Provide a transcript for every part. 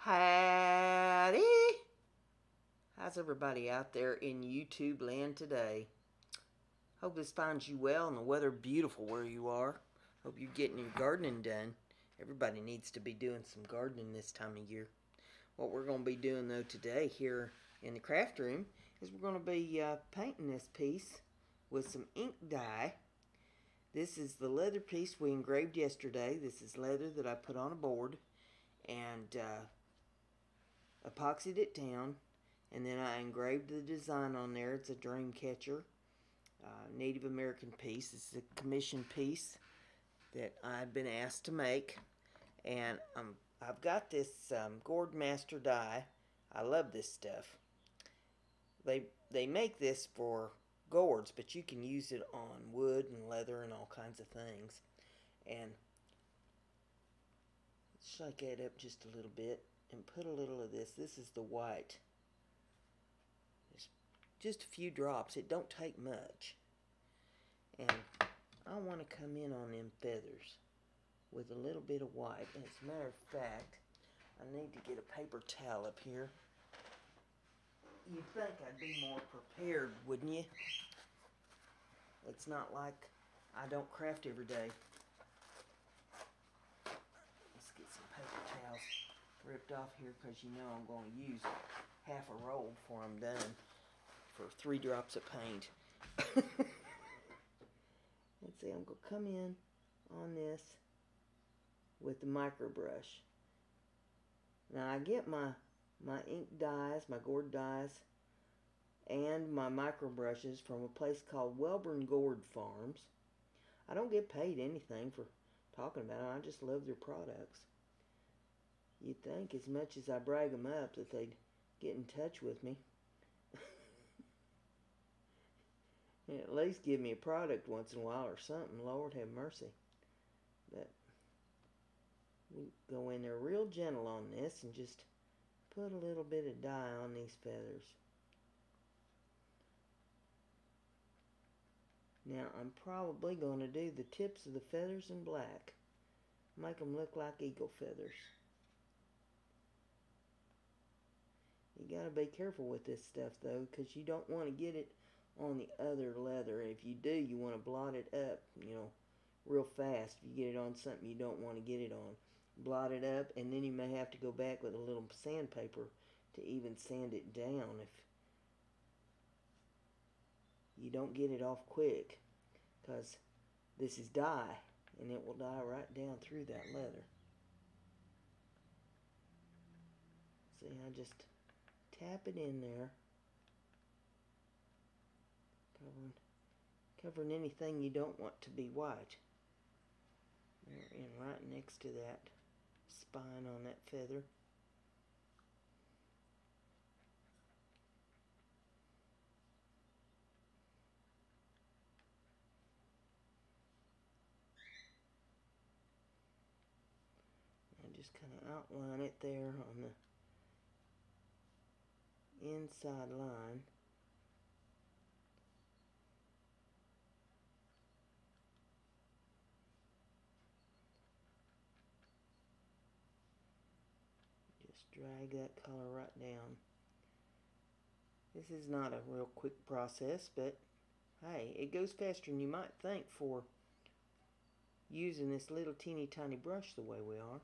Howdy! How's everybody out there in YouTube land today? Hope this finds you well and the weather beautiful where you are. Hope you're getting your gardening done. Everybody needs to be doing some gardening this time of year. What we're going to be doing though today here in the craft room is we're going to be painting this piece with some ink dye. This is the leather piece we engraved yesterday. This is leather that I put on a board and epoxied it down, and then I engraved the design on there. It's a dream catcher, Native American piece. It's a commission piece that I've been asked to make, and I've got this Gourd Master die. I love this stuff. They make this for gourds, but you can use it on wood and leather and all kinds of things. And shake it up just a little bit and put a little of this. This is the white. Just a few drops. It don't take much. And I want to come in on them feathers with a little bit of white. And as a matter of fact, I need to get a paper towel up here. You'd think I'd be more prepared, wouldn't you? It's not like I don't craft every day. Let's get some paper towels ripped off here, because you know I'm going to use half a roll before I'm done for 3 drops of paint. Let's see, I'm going to come in on this with the micro brush. Now I get my ink dyes, my gourd dyes, and my micro brushes from a place called Welborn Gourd Farms. I don't get paid anything for talking about them. I just love their products. You'd think as much as I brag them up that they'd get in touch with me. And at least give me a product once in a while or something. Lord have mercy. But we go in there real gentle on this and just put a little bit of dye on these feathers. Now I'm probably going to do the tips of the feathers in black. Make them look like eagle feathers. You got to be careful with this stuff though, because you don't want to get it on the other leather. If you do, you want to blot it up, you know, real fast. If you get it on something you don't want to get it on, blot it up, and then you may have to go back with a little sandpaper to even sand it down if you don't get it off quick, because this is dye and it will dye right down through that leather. See, I just tap it in there, covering anything you don't want to be white. They're in right next to that spine on that feather. And just kind of outline it there on the inside line. Just drag that color right down. This is not a real quick process, but hey, it goes faster than you might think for using this little teeny tiny brush the way we are.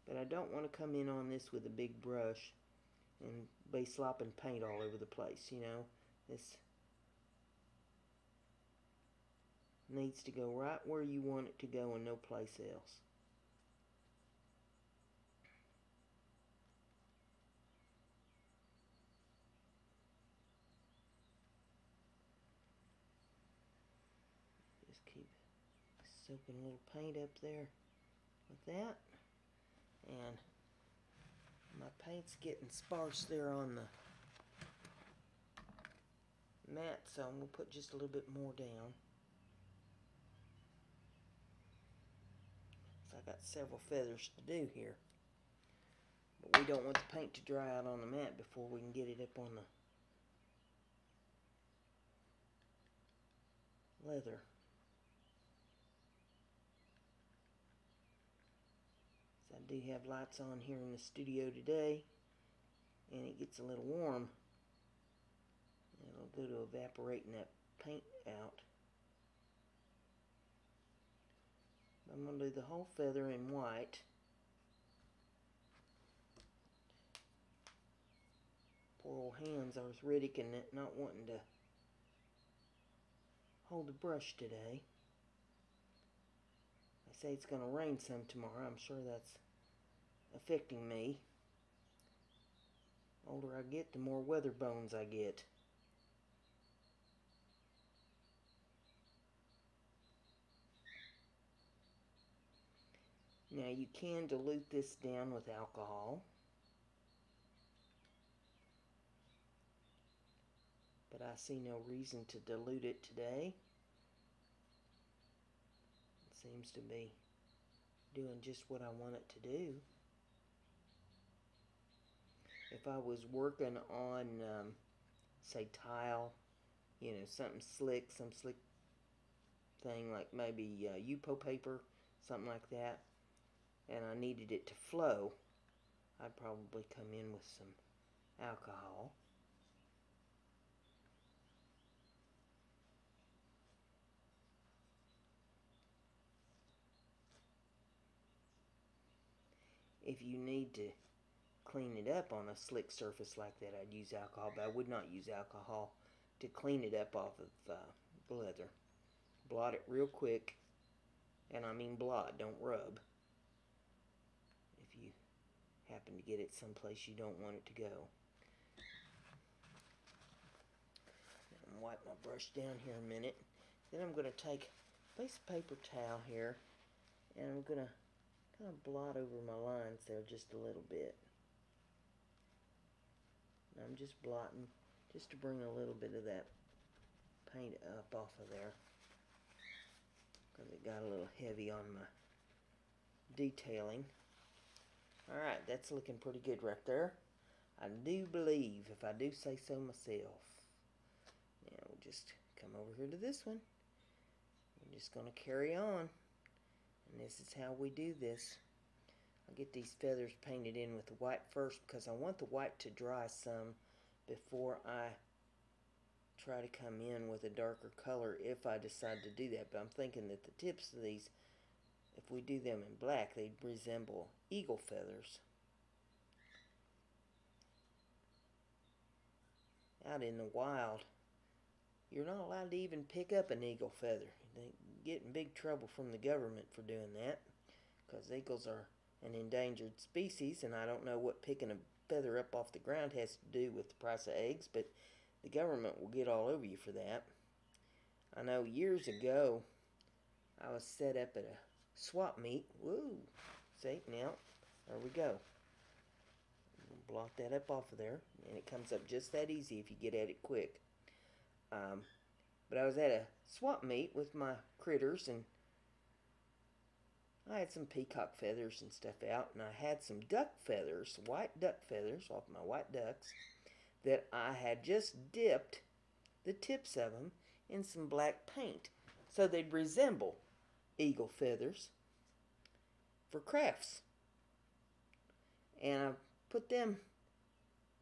But I don't want to come in on this with a big brush and be slopping paint all over the place, you know. This needs to go right where you want it to go and no place else. Just keep soaking a little paint up there with that. And my paint's getting sparse there on the mat, so I'm going to put just a little bit more down. So I got several feathers to do here. But we don't want the paint to dry out on the mat before we can get it up on the leather. So I do have lights on here in the studio today, and it gets a little warm. It'll go to evaporating that paint out. I'm going to do the whole feather in white. Poor old hands, arthritic and not wanting to hold the brush today. They say it's going to rain some tomorrow. I'm sure that's affecting me. The older I get, the more weather bones I get. Now you can dilute this down with alcohol, but I see no reason to dilute it today. It seems to be doing just what I want it to do. If I was working on, say, tile, you know, something slick, some slick thing like maybe Yupo paper, something like that, and I needed it to flow, I'd probably come in with some alcohol. If you need to clean it up on a slick surface like that, I'd use alcohol, but I would not use alcohol to clean it up off of the leather. Blot it real quick, and I mean blot, don't rub, if you happen to get it someplace you don't want it to go. I'm wipe my brush down here a minute. Then I'm going to take a piece of paper towel here, and I'm going to kind of blot over my lines there just a little bit. And I'm just blotting just to bring a little bit of that paint up off of there, because it got a little heavy on my detailing. Alright, that's looking pretty good right there. I do believe, if I do say so myself. Now we'll just come over here to this one. We're just going to carry on. And this is how we do this. I'll get these feathers painted in with the white first, because I want the white to dry some before I try to come in with a darker color if I decide to do that. But I'm thinking that the tips of these, if we do them in black, they'd resemble eagle feathers. Out in the wild, you're not allowed to even pick up an eagle feather. They get in big trouble from the government for doing that, because eagles are an endangered species, and I don't know what picking a feather up off the ground has to do with the price of eggs, but the government will get all over you for that. I know years ago I was set up at a swap meet. Woo! See, now, there we go. Blot that up off of there, and it comes up just that easy if you get at it quick. But I was at a swap meet with my critters, and I had some peacock feathers and stuff out, and I had some duck feathers, white duck feathers off my white ducks, that I had just dipped the tips of them in some black paint so they'd resemble eagle feathers for crafts. And I put them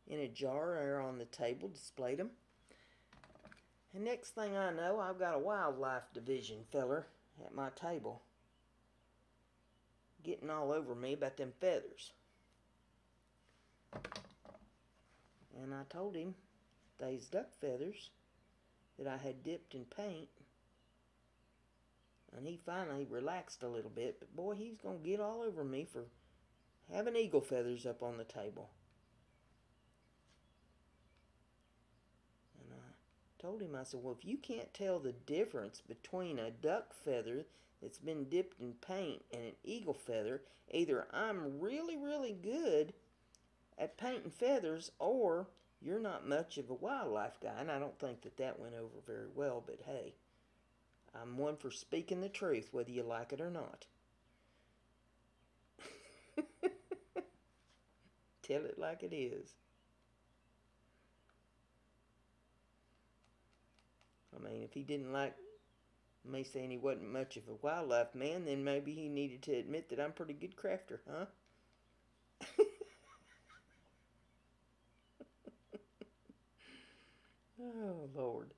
in a jar or on the table, displayed them. And next thing I know, I've got a wildlife division feller at my table getting all over me about them feathers. And I told him they's duck feathers that I had dipped in paint. And he finally relaxed a little bit, but boy, he's going to get all over me for having eagle feathers up on the table. And I told him, I said, well, if you can't tell the difference between a duck feather that's been dipped in paint and an eagle feather, either I'm really, really good at painting feathers, or you're not much of a wildlife guy. And I don't think that that went over very well, but hey, I'm one for speaking the truth, whether you like it or not. Tell it like it is. I mean, if he didn't like me saying he wasn't much of a wildlife man, then maybe he needed to admit that I'm a pretty good crafter, huh? Oh, Lord.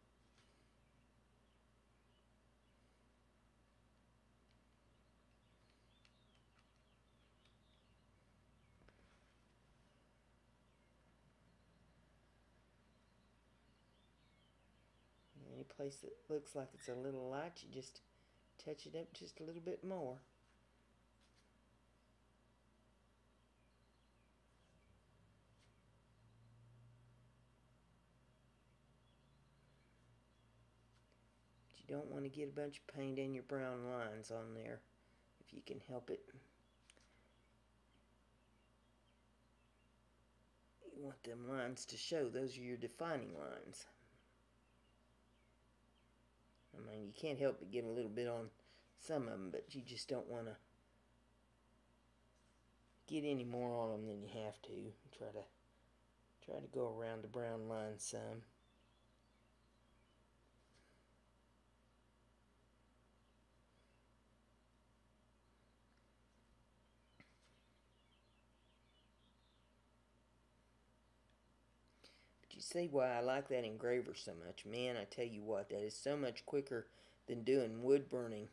Any place that looks like it's a little light, you just touch it up just a little bit more. But you don't want to get a bunch of paint in your brown lines on there if you can help it. You want them lines to show. Those are your defining lines. I mean, you can't help but get a little bit on some of them, but you just don't want to get any more on them than you have to. Try to go around the brown line some. But you see why I like that engraver so much. Man, I tell you what, that is so much quicker than doing wood burning.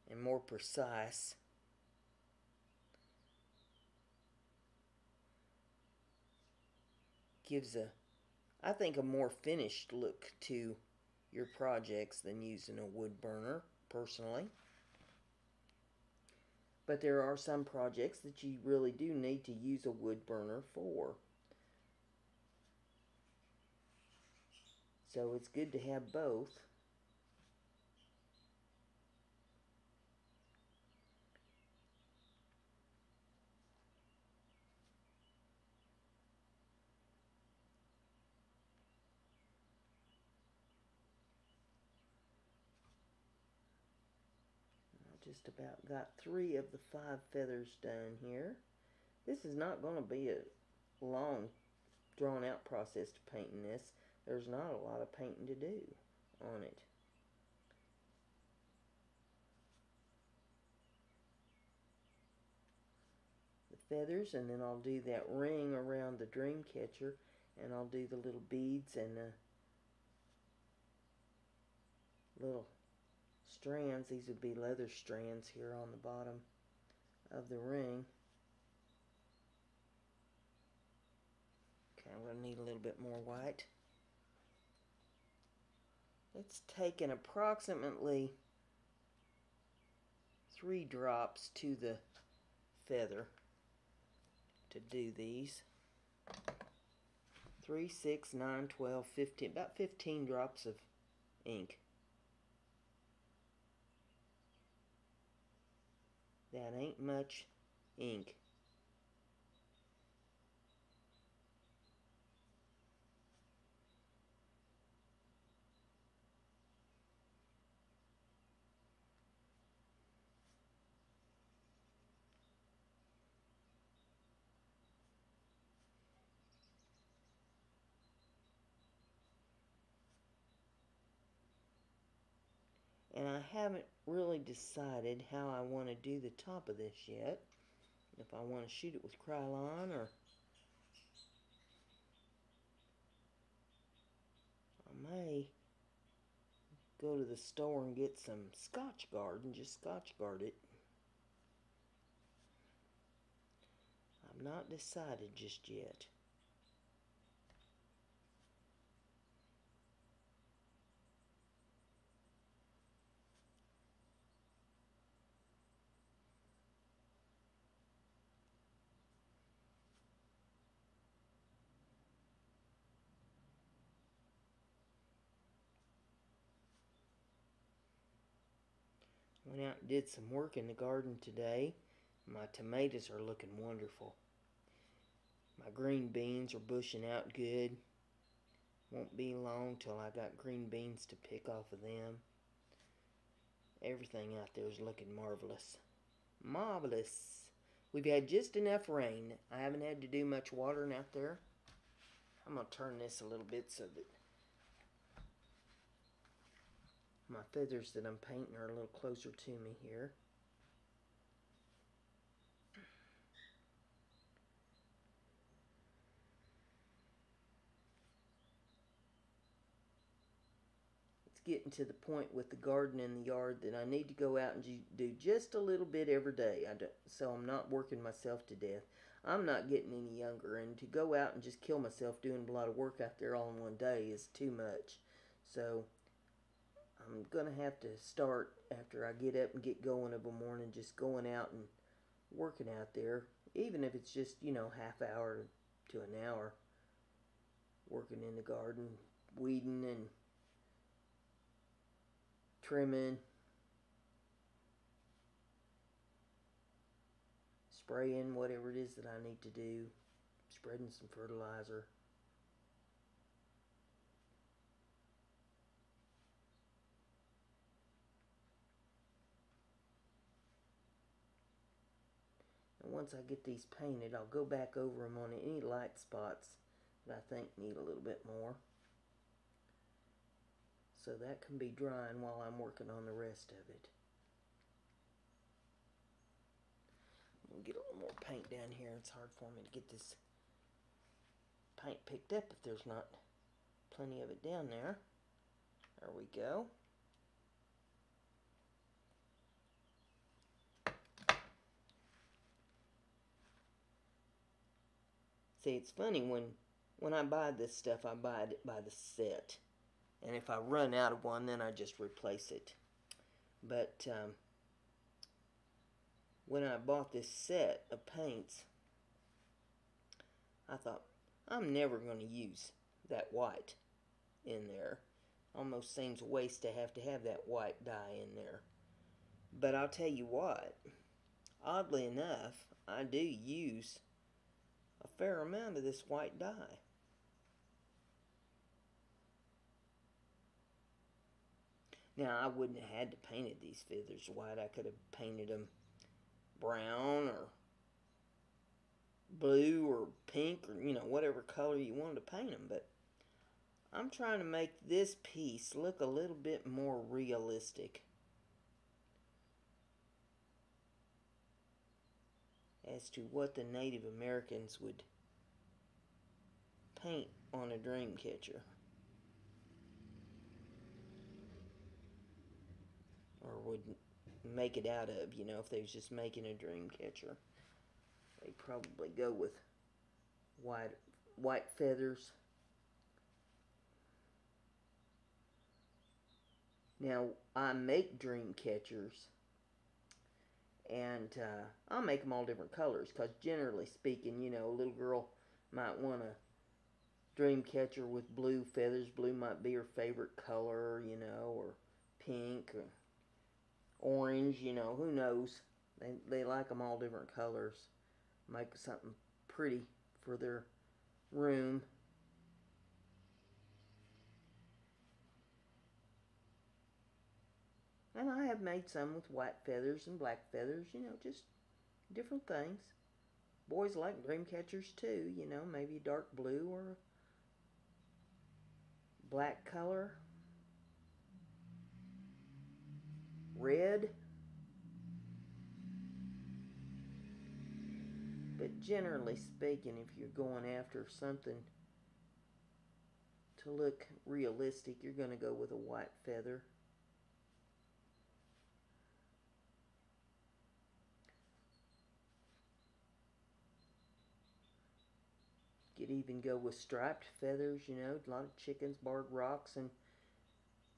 And more precise. Gives I think, a more finished look to your projects than using a wood burner, personally. But there are some projects that you really do need to use a wood burner for. So it's good to have both. Just about got 3 of the 5 feathers done here. This is not going to be a long, drawn-out process to painting this. There's not a lot of painting to do on it. The feathers, and then I'll do that ring around the dream catcher, and I'll do the little beads and the little strands. These would be leather strands here on the bottom of the ring. Okay, I'm going to need a little bit more white. It's taken approximately 3 drops to the feather to do these. 3, 6, 9, 12, 15, about 15 drops of ink. That ain't much ink. And I haven't really decided how I want to do the top of this yet. If I want to shoot it with Krylon, or I may go to the store and get some Scotch Guard and just Scotch Guard it. I've not decided just yet. Went out and did some work in the garden today. My tomatoes are looking wonderful. My green beans are bushing out good. Won't be long till I got green beans to pick off of them. Everything out there is looking marvelous. Marvelous. We've had just enough rain. I haven't had to do much watering out there. I'm going to turn this a little bit so that my feathers that I'm painting are a little closer to me here. getting to the point with the garden in the yard that I need to go out and do just a little bit every day. So I'm not working myself to death. I'm not getting any younger, and to go out and just kill myself doing a lot of work out there all in one day is too much. So I'm going to have to start after I get up and get going of a morning, just going out and working out there, even if it's just, half hour to an hour, working in the garden, weeding and trimming, spraying whatever it is that I need to do, spreading some fertilizer. And once I get these painted, I'll go back over them on any light spots that I think need a little bit more. So that can be drying while I'm working on the rest of it. I'm going to get a little more paint down here. It's hard for me to get this paint picked up if there's not plenty of it down there. There we go. See, it's funny, when I buy this stuff, I buy it by the set. And if I run out of one, then I just replace it. But when I bought this set of paints, I thought, I'm never going to use that white in there. Almost seems a waste to have that white dye in there. But I'll tell you what, oddly enough, I do use a fair amount of this white dye. Now, I wouldn't have had to painted these feathers white. I could have painted them brown or blue or pink or, whatever color you wanted to paint them. But I'm trying to make this piece look a little bit more realistic as to what the Native Americans would paint on a dream catcher, or would make it out of, if they was just making a dream catcher. They'd probably go with white feathers. Now, I make dream catchers, and I'll make them all different colors, because generally speaking, a little girl might want a dream catcher with blue feathers. Blue might be her favorite color, or pink or orange, who knows. They like them all different colors. Make something pretty for their room. And I have made some with white feathers and black feathers, just different things. Boys like dream catchers too, maybe dark blue or black color, red. But generally speaking, if you're going after something to look realistic, you're going to go with a white feather. You could even go with striped feathers, a lot of chickens, barred rocks, and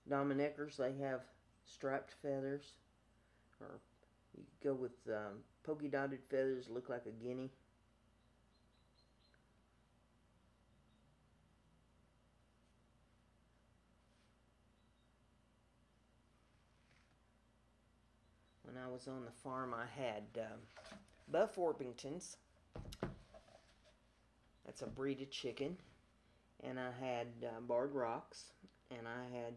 Dominickers, they have striped feathers. Or you could go with polka dotted feathers, look like a guinea. When I was on the farm, I had Buff Orpingtons. That's a breed of chicken. And I had barred rocks. And I had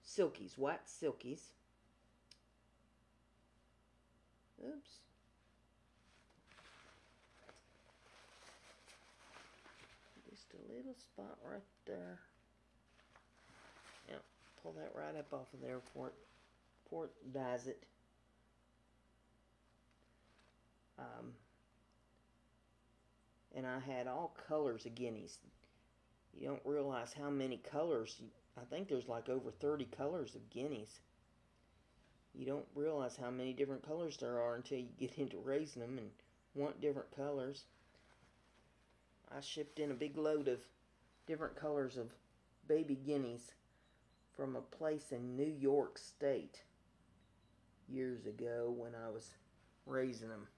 silkies, white silkies. Oops. Just a little spot right there. Yep, pull that right up off of there before it dyes it. And I had all colors of guineas. You don't realize how many colors I think there's like over 30 colors of guineas. You don't realize how many different colors there are until you get into raising them and want different colors. I shipped in a big load of different colors of baby guineas from a place in New York State years ago when I was raising them.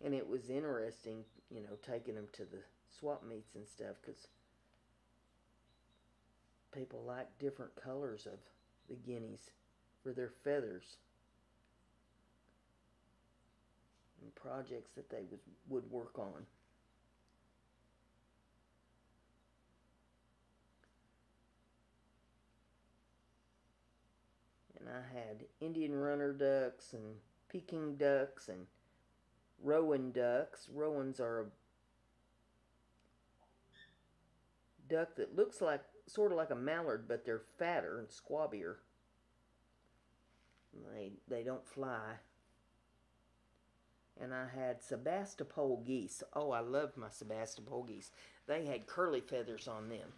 And it was interesting, you know, taking them to the swap meets and stuff, because people like different colors of the guineas for their feathers and projects that they would work on. And I had Indian runner ducks and Peking ducks and rowan ducks. Rowans are a duck that looks like sort of like a mallard, but they're fatter and squabbier. They don't fly. And I had Sebastopol geese. Oh, I love my Sebastopol geese. They had curly feathers on them.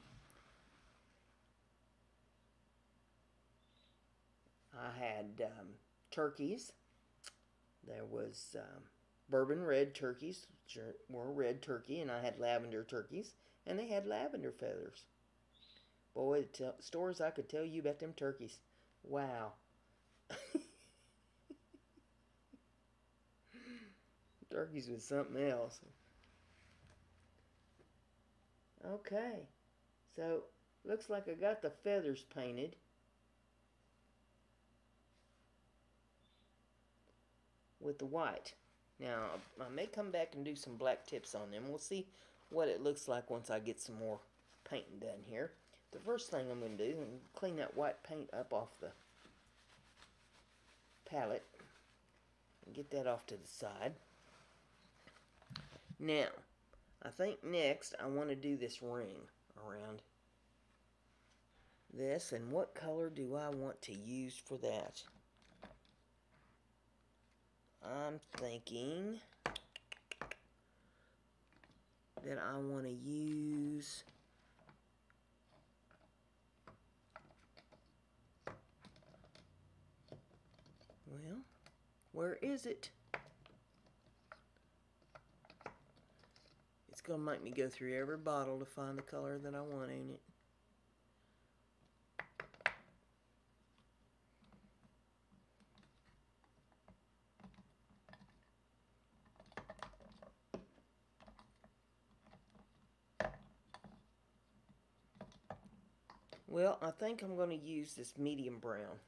I had turkeys. There was bourbon red turkeys, which were red turkey, and I had lavender turkeys, and they had lavender feathers. Boy, the stories I could tell you about them turkeys. Wow. Turkeys was something else. Okay, so looks like I got the feathers painted. With the white. Now, I may come back and do some black tips on them. We'll see what it looks like once I get some more painting done here. The first thing I'm going to do is clean that white paint up off the palette and get that off to the side. Now, I think next I want to do this ring around this, and what color do I want to use for that? I'm thinking that I want to use well, where is it? It's going to make me go through every bottle to find the color that I want, ain't it? Well, I think I'm going to use this medium brown.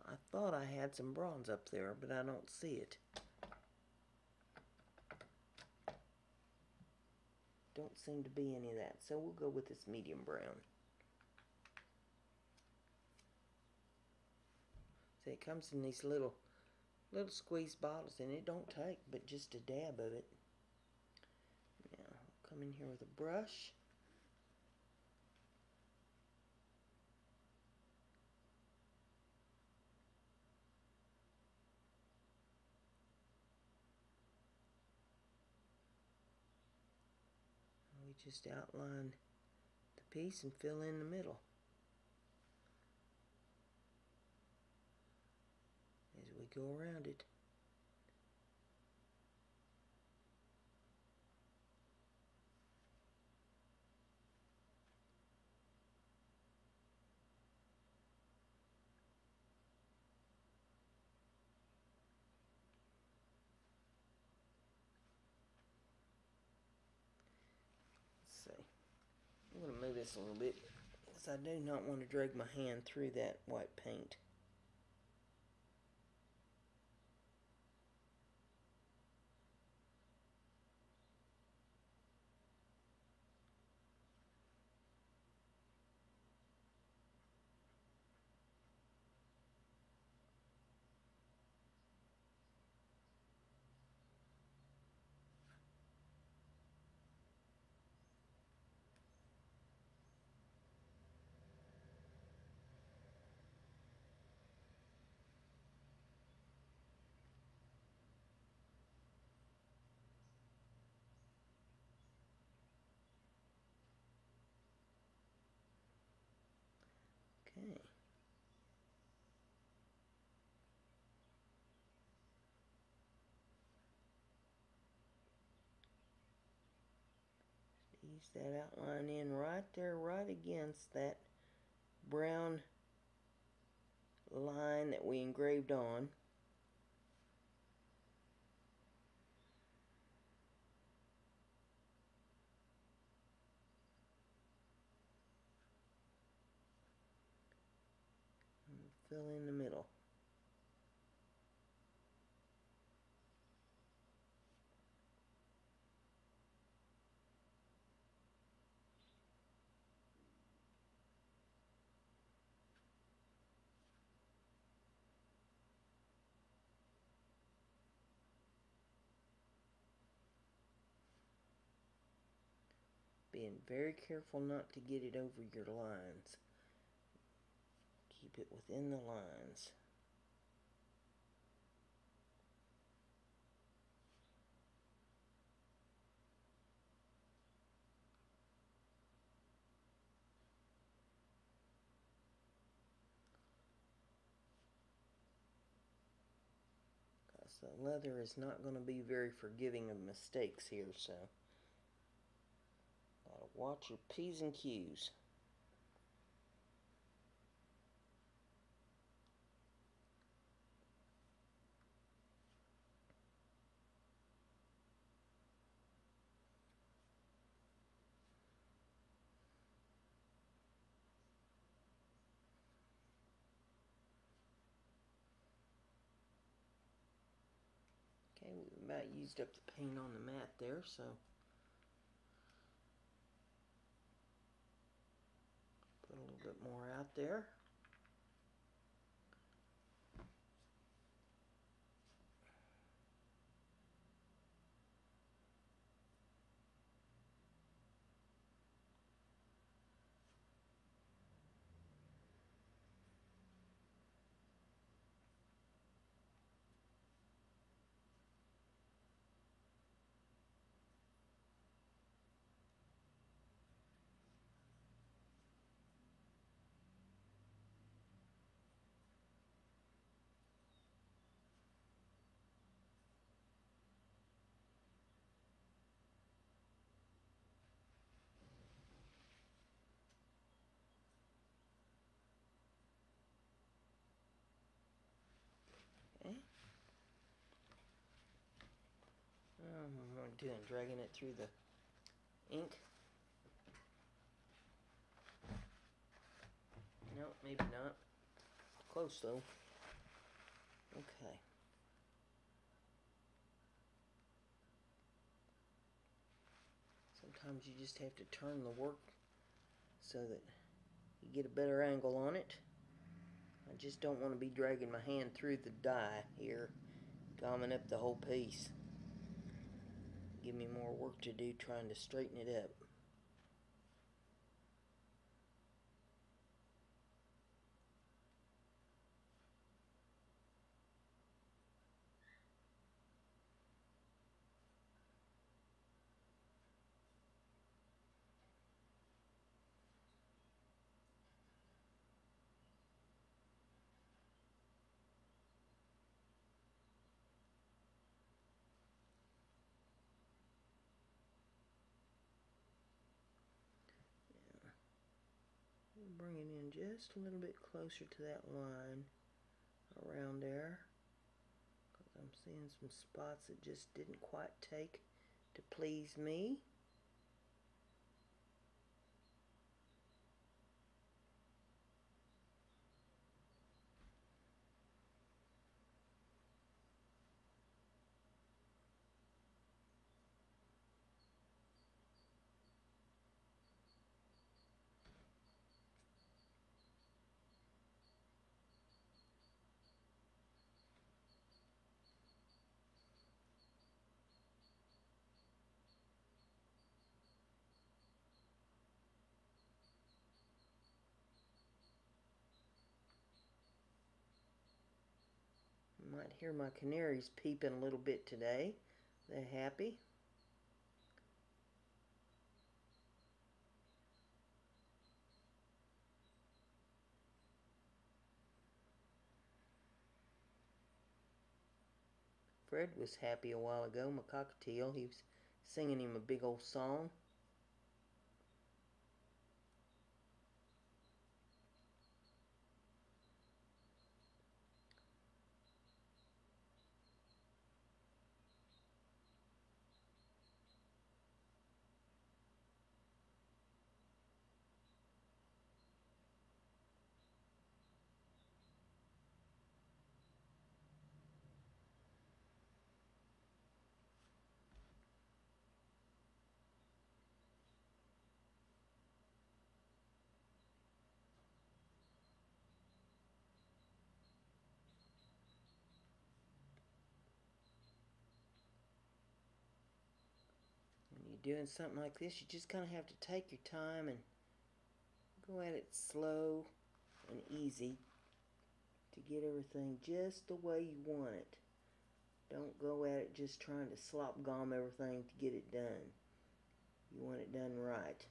I thought I had some bronze up there, but I don't see it. Don't seem to be any of that, so we'll go with this medium brown. See, it comes in these little squeeze bottles, and it don't take but just a dab of it. Now, I'll come in here with a brush. We just outline the piece and fill in the middle as we go around it. I'm going to move this a little bit because I do not want to drag my hand through that white paint. Okay. Ease that outline in right there, right against that brown line that we engraved on. And fill in the middle. Being very careful not to get it over your lines. Keep it within the lines. Because the leather is not going to be very forgiving of mistakes here, so gotta watch your P's and Q's. Okay, we've about used up the paint on the mat there, so put a little bit more out there. Okay. What am I doing? Dragging it through the ink? No, maybe not. Close though. Okay. Sometimes you just have to turn the work so that you get a better angle on it. I just don't want to be dragging my hand through the die here, gumming up the whole piece. Give me more work to do trying to straighten it up. Bring it in just a little bit closer to that line around there, because I'm seeing some spots that just didn't quite take to please me. You might hear my canaries peeping a little bit today. They're happy. Fred was happy a while ago, my cockatiel. He was singing him a big old song. When you're doing something like this, you just kind of have to take your time and go at it slow and easy to get everything just the way you want it. Don't go at it just trying to slop gom everything to get it done. You want it done right.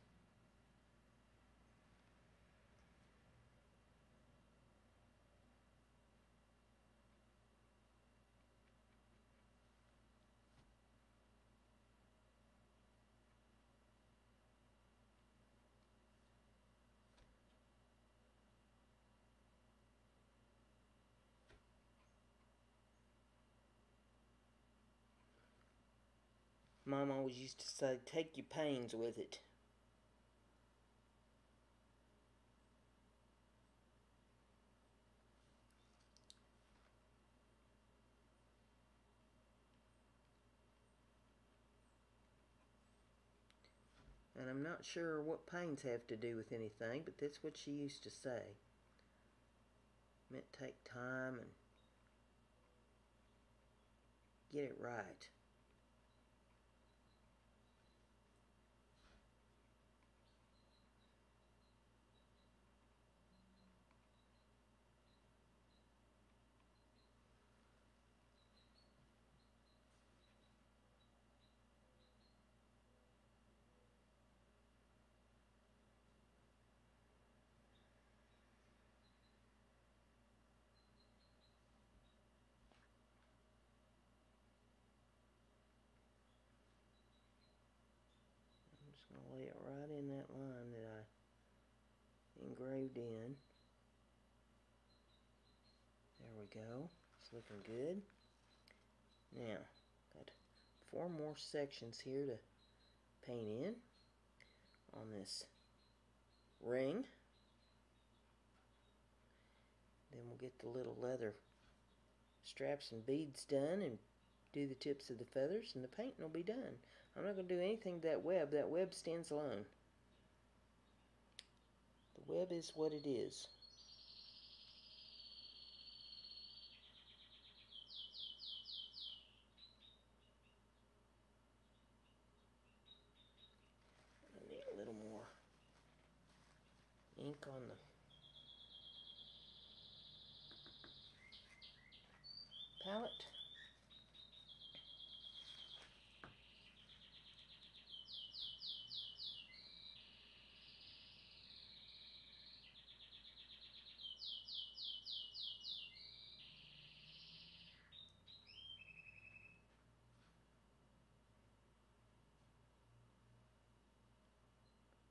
Mom always used to say, take your pains with it. And I'm not sure what pains have to do with anything, but that's what she used to say. Meant take time and get it right. I'm just going to lay it right in that line that I engraved in. There we go. It's looking good. Now, got 4 more sections here to paint in on this ring. Then we'll get the little leather straps and beads done and do the tips of the feathers, and the painting will be done. I'm not going to do anything to that web. That web stands alone. The web is what it is. I need a little more ink on the palette.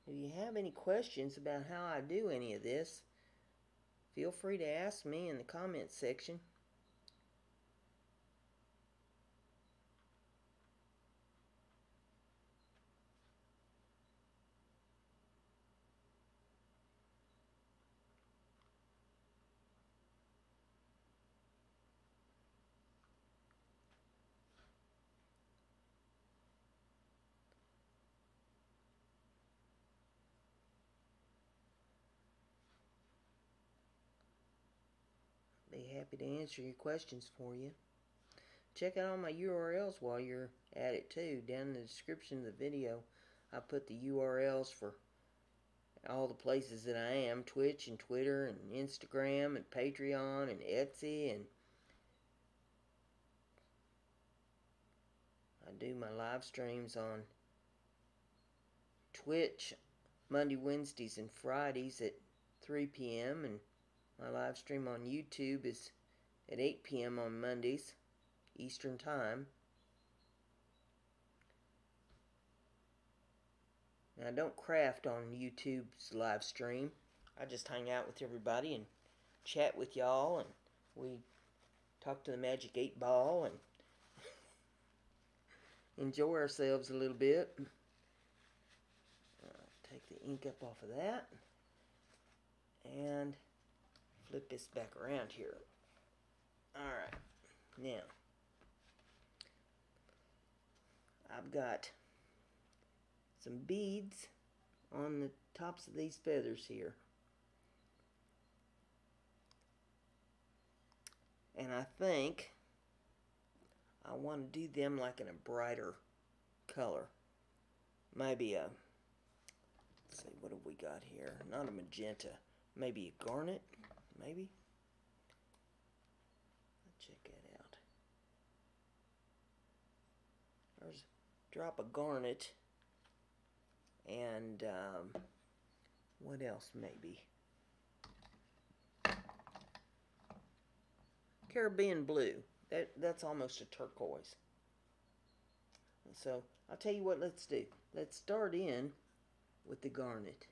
If you have any questions about how I do any of this, feel free to ask me in the comments section. Be happy to answer your questions for you. Check out all my URLs while you're at it too. Down in the description of the video, I put the URLs for all the places that I am. Twitch and Twitter and Instagram and Patreon and Etsy, and I do my live streams on Twitch Monday, Wednesdays, and Fridays at 3 p.m. and my live stream on YouTube is at 8 p.m. on Mondays. Eastern Time. Now, I don't craft on YouTube's live stream. I just hang out with everybody and chat with y'all, and we talk to the Magic 8 Ball and enjoy ourselves a little bit. Take the ink up off of that and flip this back around here. Alright, now I've got some beads on the tops of these feathers here, and I think I want to do them like in a brighter color. Maybe a, let's see, what have we got here? Not a magenta, maybe a garnet, maybe? Let's check that out. There's a drop of garnet, and what else maybe? Caribbean blue. That's almost a turquoise. So I'll tell you what, let's do. Let's start in with the garnet.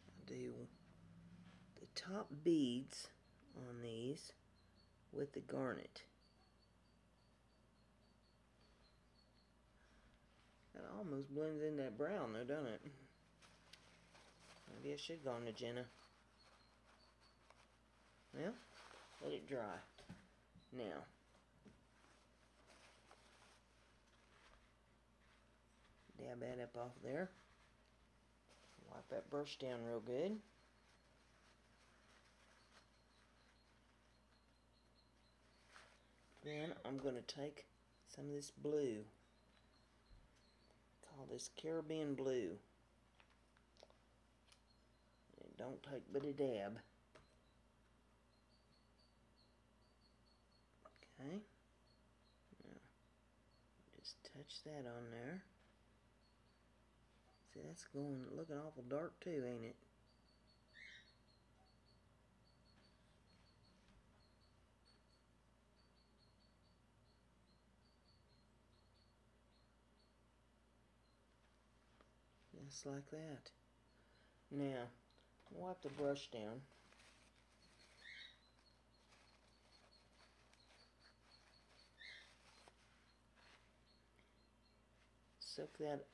I'll do the top beads on these with the garnet. That almost blends in that brown though, doesn't it? Maybe I should go on magenta. Well, let it dry. Now, dab that up off there. Wipe that brush down real good. Then I'm going to take some of this blue. Call this Caribbean blue. And don't take but a dab. Okay. Now, just touch that on there. See, that's looking awful dark too, ain't it? Just like that. Now, wipe the brush down. Soak that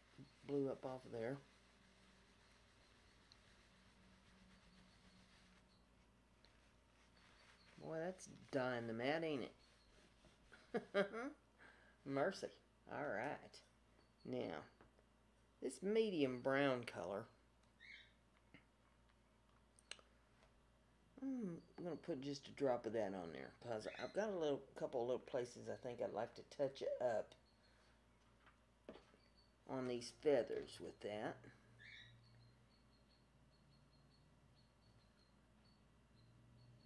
blue up off of there. Boy, that's dyeing the mat, ain't it? Mercy. Alright. Now, this medium brown color, I'm going to put just a drop of that on there, because I've got a couple of little places I think I'd like to touch it up on these feathers with that.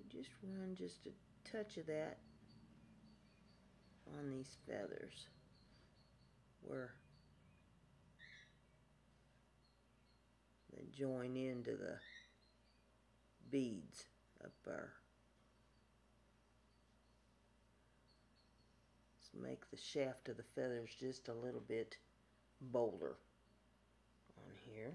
Just run just a touch of that on these feathers where they join into the beads up there. Let's make the shaft of the feathers just a little bit bolder on here.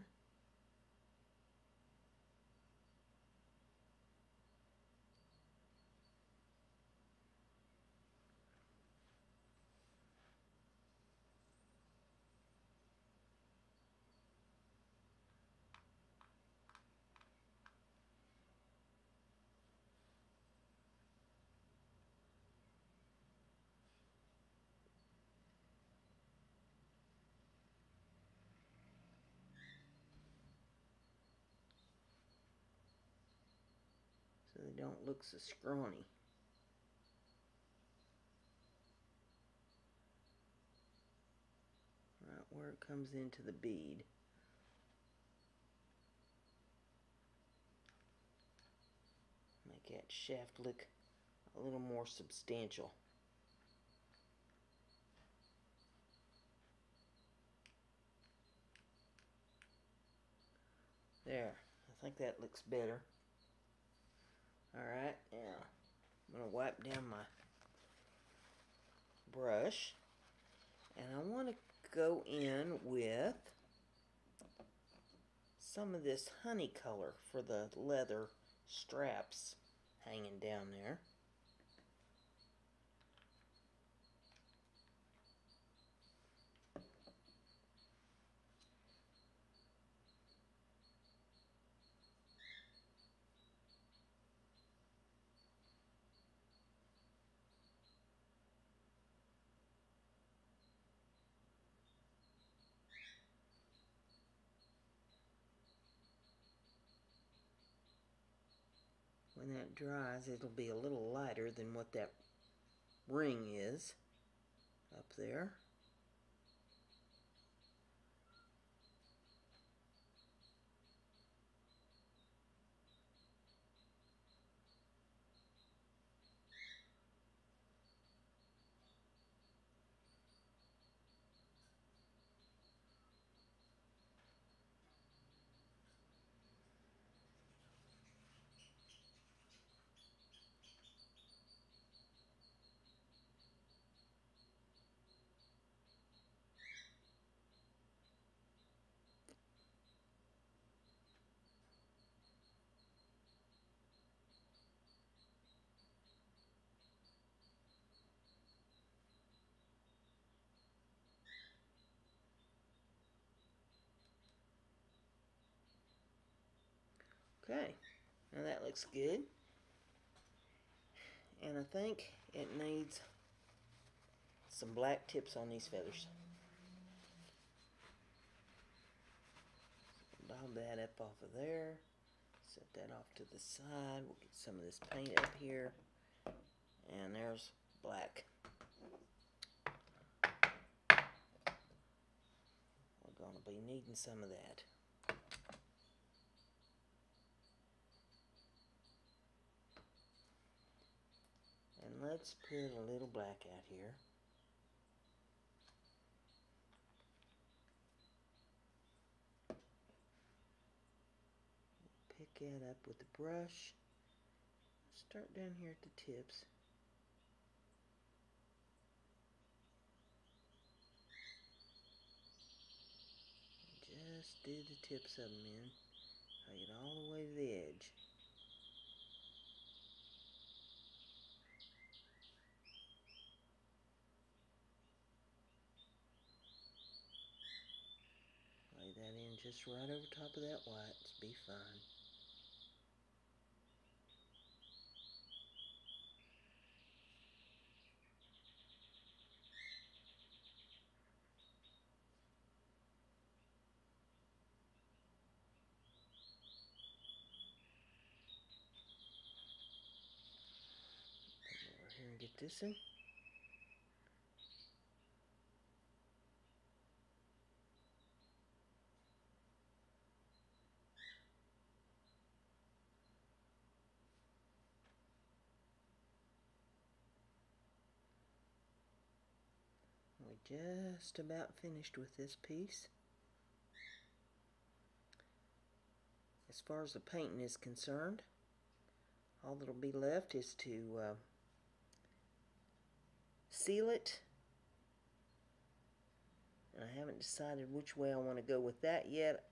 So they don't look so scrawny. Right where it comes into the bead. Make that shaft look a little more substantial. There, I think that looks better. Alright, now I'm going to wipe down my brush, and I want to go in with some of this honey color for the leather straps hanging down there. When that dries, it'll be a little lighter than what that ring is up there. Okay, now that looks good. And I think it needs some black tips on these feathers. Bob that up off of there. Set that off to the side. We'll get some of this paint up here. And there's black. We're going to be needing some of that. And let's put a little black out here. Pick it up with the brush. Start down here at the tips. Just do the tips of them in. I get all the way to the edge. Lay that in just right over top of that white. It's be fine. Over here and get this in. We're just about finished with this piece. As far as the painting is concerned, all that'll be left is to seal it. And I haven't decided which way I want to go with that yet.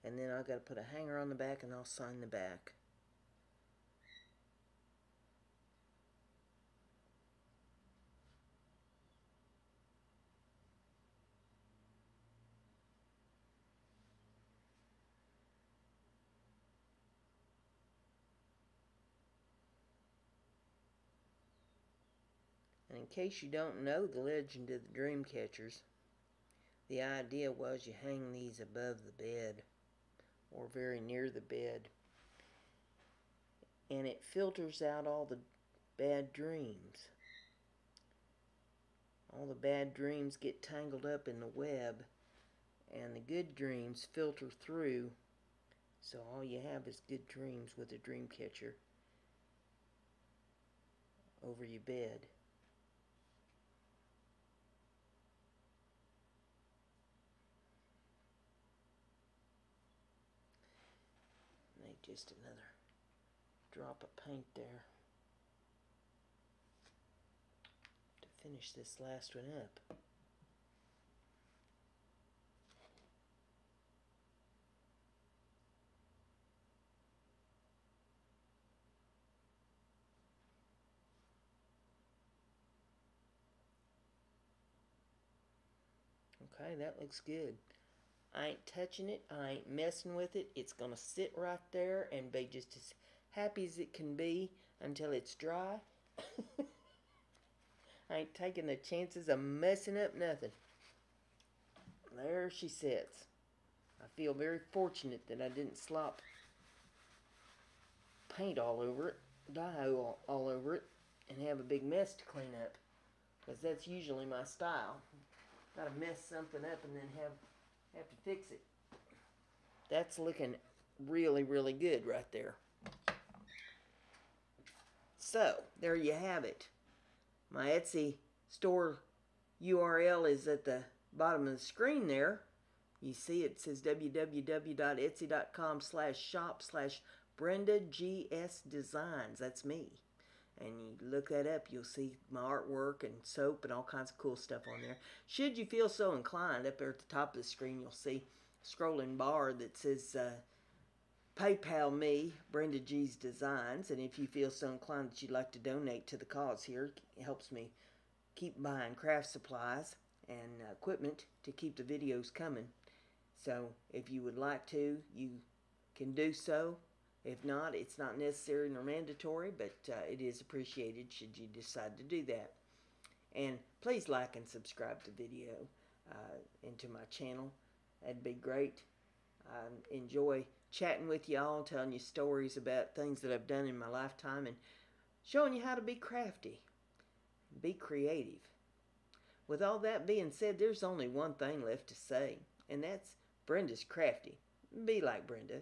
And then I've got to put a hanger on the back and I'll sign the back. And in case you don't know the legend of the dream catchers, the idea was you hang these above the bed or very near the bed, and it filters out all the bad dreams. All the bad dreams get tangled up in the web, and the good dreams filter through, so all you have is good dreams with a dream catcher. over your bed. Make just another drop of paint there to finish this last one up. Okay, that looks good. I ain't touching it. I ain't messing with it. It's going to sit right there and be just as happy as it can be until it's dry. I ain't taking the chances of messing up nothing. There she sits. I feel very fortunate that I didn't slop paint all over it, dye all over it, and have a big mess to clean up. Because that's usually my style. Gotta mess something up and then have to fix it. That's looking really, really good right there. So, there you have it. My Etsy store URL is at the bottom of the screen there. You see it says www.etsy.com/shop/BrendaG Designs. That's me. And you look that up, you'll see my artwork and soap and all kinds of cool stuff on there. Should you feel so inclined, up there at the top of the screen, you'll see a scrolling bar that says PayPal me, BrendaG Designs. And if you feel so inclined that you'd like to donate to the cause here, it helps me keep buying craft supplies and equipment to keep the videos coming. So if you would like to, you can do so. If not, it's not necessary nor mandatory, but it is appreciated should you decide to do that. And please like and subscribe to the video and to my channel. That'd be great. I enjoy chatting with y'all, telling you stories about things that I've done in my lifetime and showing you how to be crafty, be creative. With all that being said, there's only one thing left to say, and that's Brenda's crafty. Be like Brenda.